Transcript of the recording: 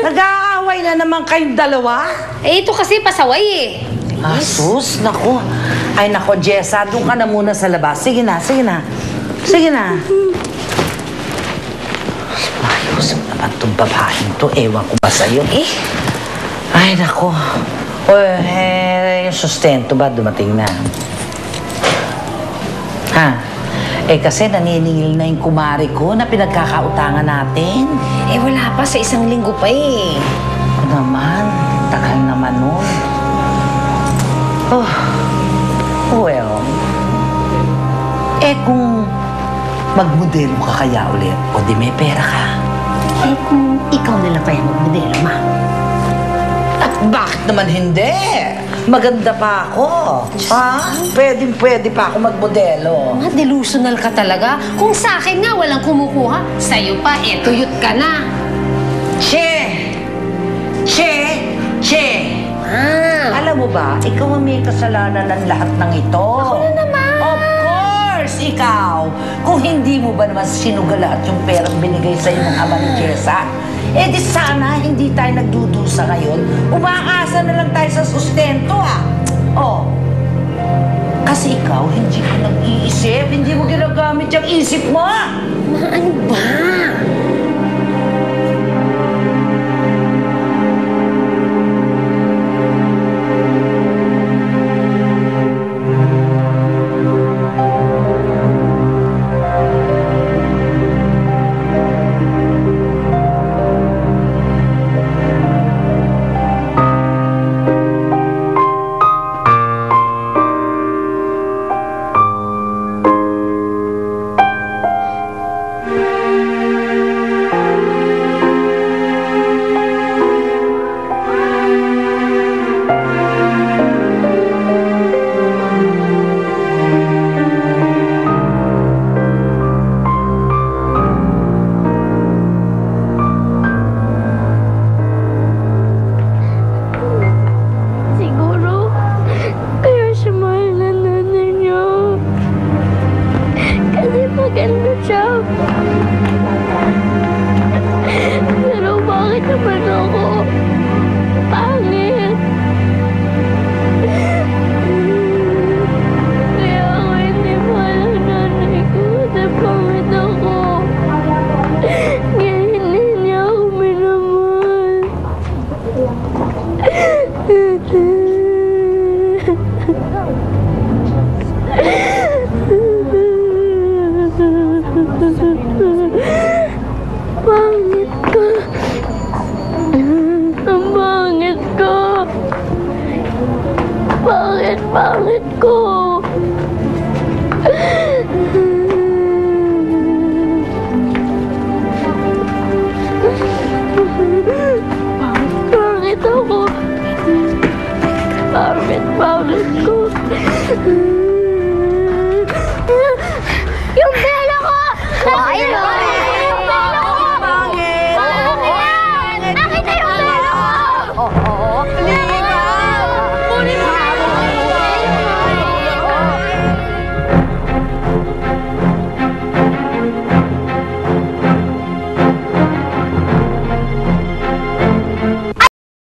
Nag-aaway na naman kayong dalawa? Eh, ito kasi pasaway eh. Asus, naku. Ay, naku, Jessa, doon ka na muna sa labas. Sige na, sige na. Sige na. Ayos naman itong babaeng to. Ewan ko ba sa'yo? Ay, naku. Yung sustento ba dumating na? Ha? Eh, kasi naniningil na yung kumari ko na pinagkakautangan natin. Eh, wala pa. Sa 1 linggo pa eh. Naman, tagal naman nun. Oh, well, eh kung magmodelo ka kaya ulit, o di may pera ka. Eh, kung ikaw na lang kaya magmodelo, ma. At bakit naman hindi? Maganda pa ako. Ha? Pwede pa ako magmodelo. Mga delusional ka talaga. Kung sa akin nga walang kumukuha, sa'yo pa, tuyot ka na. Che! Ah, Alam mo ba, ikaw ang may kasalanan ng lahat ng ito. Ako na naman. Of course, ikaw. Kung hindi mo ba naman sinugalat yung perang binigay sa'yo ng ama ni Jessa, eh di sana hindi tayo nagdudusa ngayon. Umakasa na lang tayo sa sustento, ah. Oh. Kasi ikaw, hindi ka nag-iisip, hindi mo ginagamit yung isip mo. Ma, ano ba? Maganda siya. Pero bakit naman ako pangit? Kaya ako hindi mahal ang nanay ko kasi pangit ako. Kaya hindi niya ako minamahal. Pangit ko. Ang pangit ko. Pangit ko.